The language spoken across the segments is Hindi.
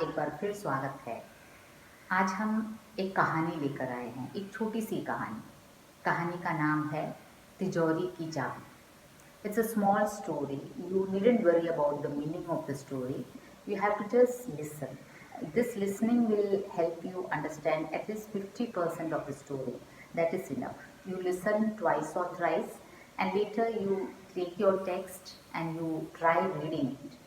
एक बार फिर स्वागत है। आज हम एक कहानी लेकर आए हैं, एक छोटी सी कहानी। कहानी का नाम है तिजोरी की चाबी। It's a small story. You needn't worry about the meaning of the story. You have to just listen. This listening will help you understand at least 50% of the story. That is enough. You listen twice or thrice, and later you take your text and you try reading it.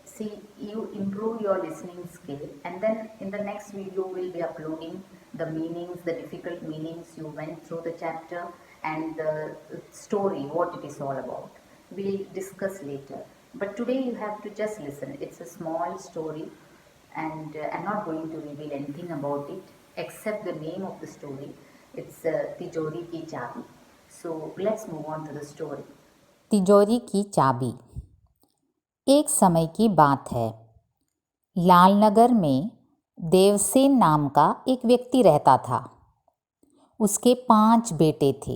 See, you improve your listening skill, and then in the next video we'll be uploading the meanings, the difficult meanings you went through the chapter, and the story, what it is all about. We'll discuss later, but today you have to just listen. It's a small story, and I'm not going to reveal anything about it except the name of the story. It's Tijori Ki Chabi. So let's move on to the story. तिजोरी की चाबी। एक समय की बात है। लालनगर में देवसेन नाम का एक व्यक्ति रहता था। उसके 5 बेटे थे।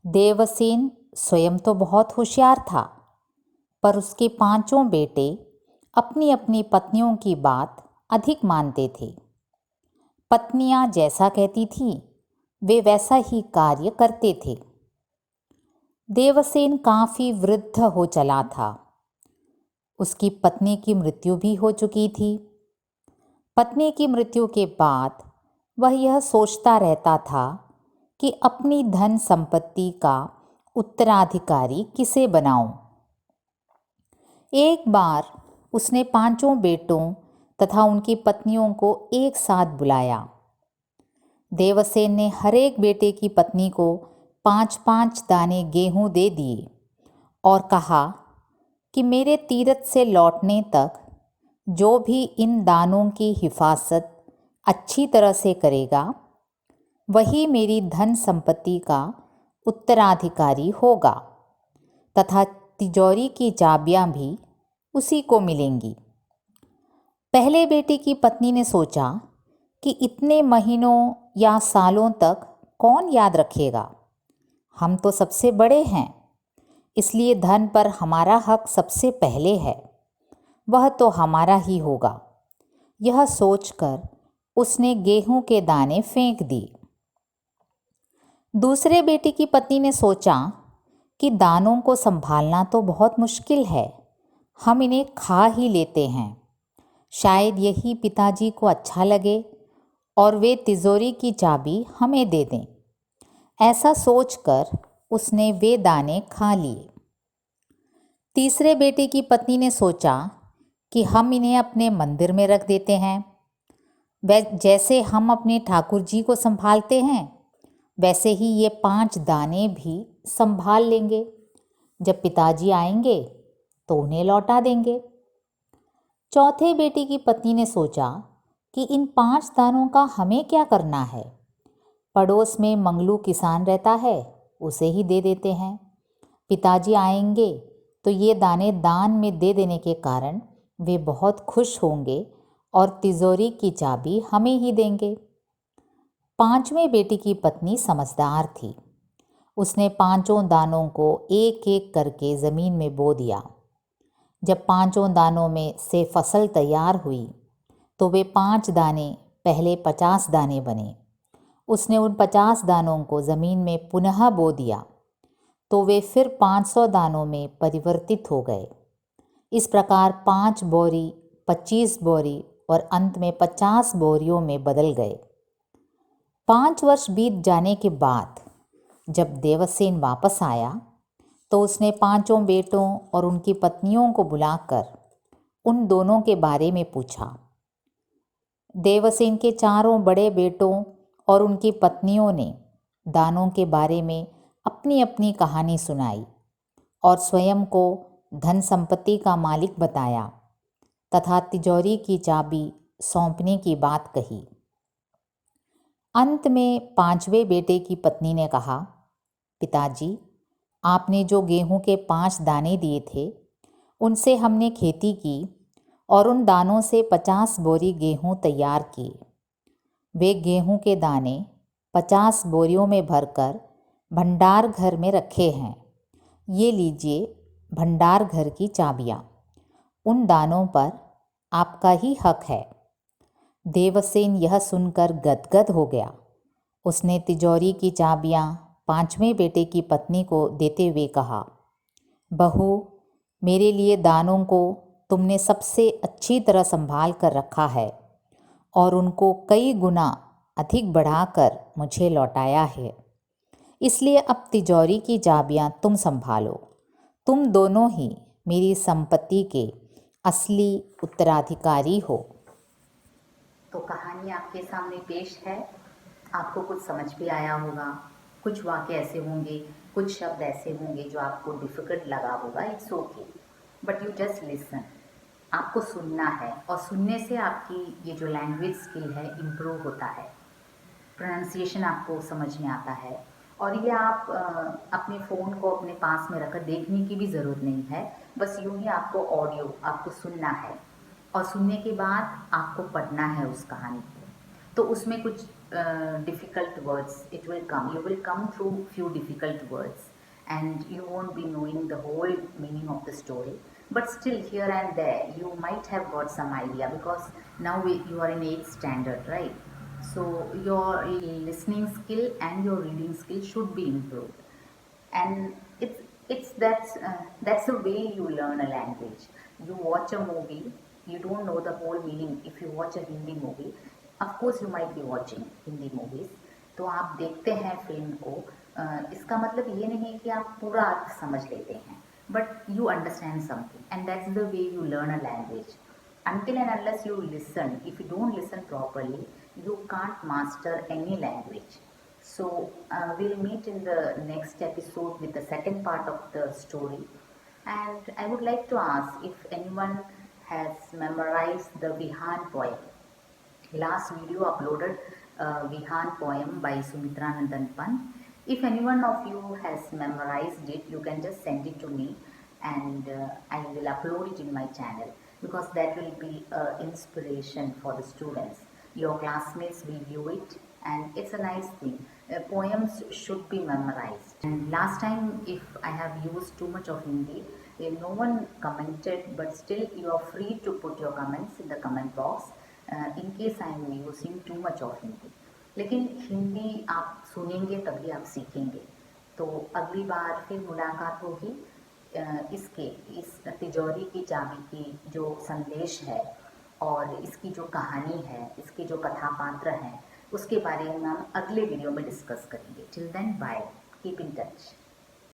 देवसेन स्वयं तो बहुत होशियार था, पर उसके 5 बेटे अपनी अपनी पत्नियों की बात अधिक मानते थे। पत्नियां जैसा कहती थीं, वे वैसा ही कार्य करते थे। देवसेन काफ़ी वृद्ध हो चला था। उसकी पत्नी की मृत्यु भी हो चुकी थी। पत्नी की मृत्यु के बाद वह यह सोचता रहता था कि अपनी धन संपत्ति का उत्तराधिकारी किसे बनाऊं। एक बार उसने 5 बेटों तथा उनकी पत्नियों को एक साथ बुलाया। देवसेन ने हर एक बेटे की पत्नी को 5-5 दाने गेहूं दे दिए और कहा कि मेरे तीरथ से लौटने तक जो भी इन दानों की हिफाजत अच्छी तरह से करेगा, वही मेरी धन संपत्ति का उत्तराधिकारी होगा तथा तिजोरी की चाबियां भी उसी को मिलेंगी। पहले बेटे की पत्नी ने सोचा कि इतने महीनों या सालों तक कौन याद रखेगा। हम तो सबसे बड़े हैं, इसलिए धन पर हमारा हक सबसे पहले है, वह तो हमारा ही होगा। यह सोचकर उसने गेहूं के दाने फेंक दिए। दूसरे बेटे की पत्नी ने सोचा कि दानों को संभालना तो बहुत मुश्किल है, हम इन्हें खा ही लेते हैं। शायद यही पिताजी को अच्छा लगे और वे तिजोरी की चाबी हमें दे दें। ऐसा सोचकर उसने वे दाने खा लिए। तीसरे बेटे की पत्नी ने सोचा कि हम इन्हें अपने मंदिर में रख देते हैं। जैसे हम अपने ठाकुर जी को संभालते हैं, वैसे ही ये 5 दाने भी संभाल लेंगे। जब पिताजी आएंगे तो उन्हें लौटा देंगे। चौथे बेटे की पत्नी ने सोचा कि इन 5 दानों का हमें क्या करना है। पड़ोस में मंगलू किसान रहता है, उसे ही दे देते हैं। पिताजी आएंगे तो ये दाने दान में दे देने के कारण वे बहुत खुश होंगे और तिजोरी की चाबी हमें ही देंगे। 5वें बेटे की पत्नी समझदार थी। उसने 5 दानों को एक एक करके ज़मीन में बो दिया। जब 5 दानों में से फसल तैयार हुई तो वे 5 दाने पहले 50 दाने बने। उसने उन 50 दानों को ज़मीन में पुनः बो दिया तो वे फिर 500 दानों में परिवर्तित हो गए। इस प्रकार 5 बोरी, 25 बोरी और अंत में 50 बोरियों में बदल गए। 5 वर्ष बीत जाने के बाद जब देवसेन वापस आया तो उसने 5 बेटों और उनकी पत्नियों को बुलाकर उन दोनों के बारे में पूछा। देवसेन के 4 बड़े बेटों और उनकी पत्नियों ने दानों के बारे में अपनी अपनी कहानी सुनाई और स्वयं को धन संपत्ति का मालिक बताया तथा तिजोरी की चाबी सौंपने की बात कही। अंत में 5वें बेटे की पत्नी ने कहा, पिताजी, आपने जो गेहूं के 5 दाने दिए थे, उनसे हमने खेती की और उन दानों से 50 बोरी गेहूं तैयार किए। वे गेहूं के दाने 50 बोरियों में भरकर भंडार घर में रखे हैं। ये लीजिए भंडार घर की चाबियाँ। उन दानों पर आपका ही हक है। देवसेन यह सुनकर गदगद हो गया। उसने तिजोरी की चाबियां पांचवें बेटे की पत्नी को देते हुए कहा, बहू, मेरे लिए दानों को तुमने सबसे अच्छी तरह संभाल कर रखा है और उनको कई गुना अधिक बढ़ाकर मुझे लौटाया है। इसलिए अब तिजोरी की चाबियां तुम संभालो। तुम दोनों ही मेरी संपत्ति के असली उत्तराधिकारी हो। तो कहानी आपके सामने पेश है। आपको कुछ समझ भी आया होगा, कुछ वाक्य ऐसे होंगे, कुछ शब्द ऐसे होंगे जो आपको डिफ़िकल्ट लगा होगा। It's okay, but you just listen. आपको सुनना है और सुनने से आपकी ये जो लैंग्वेज स्किल है इम्प्रूव होता है, प्रोनाउंसिएशन आपको समझ में आता है। और ये आप अपने फ़ोन को अपने पास में रखकर देखने की भी ज़रूरत नहीं है, बस यूँ ही आपको ऑडियो आपको सुनना है और सुनने के बाद आपको पढ़ना है उस कहानी को। तो उसमें कुछ difficult words it will come, you will come through few difficult words and you won't be knowing the whole meaning of the story, but still here and there you might have got some idea, because now you are in 8th standard, right? So your listening skill and your reading skill should be improved, and that's the way you learn a language. You watch a movie, you don't know the whole meaning. If you watch a Hindi movie, of course you might be watching Hindi movies, तो आप देखते हैं फिल्म को, इसका मतलब ये नहीं कि आप पूरा अर्थ समझ लेते हैं, but you understand something, and that's the way you learn a language. Until and unless you listen, if you don't listen properly, you can't master any language. So we'll meet in the next episode with the second part of the story. And I would like to ask if anyone has memorized the Vihan poem. Last video uploaded Vihan poem by Sumitra Nandan Pant. If anyone of you has memorized it, you can just send it to me, and I will upload it in my channel, because that will be inspiration for the students. Your classmates will view it, and it's a nice thing. Poems should be memorized. And last time, if I have used too much of Hindi, no one commented, but still you are free to put your comments in the comment box. In case I am using too much of Hindi, लेकिन हिंदी आप सुनेंगे तभी आप सीखेंगे। तो अगली बार फिर मुलाकात होगी इस तिजोरी की चाबी की जो संदेश है और इसकी जो कहानी है, इसके जो कथा पात्र हैं, उसके बारे में हम अगले वीडियो में डिस्कस करेंगे. Till then bye, keep in touch.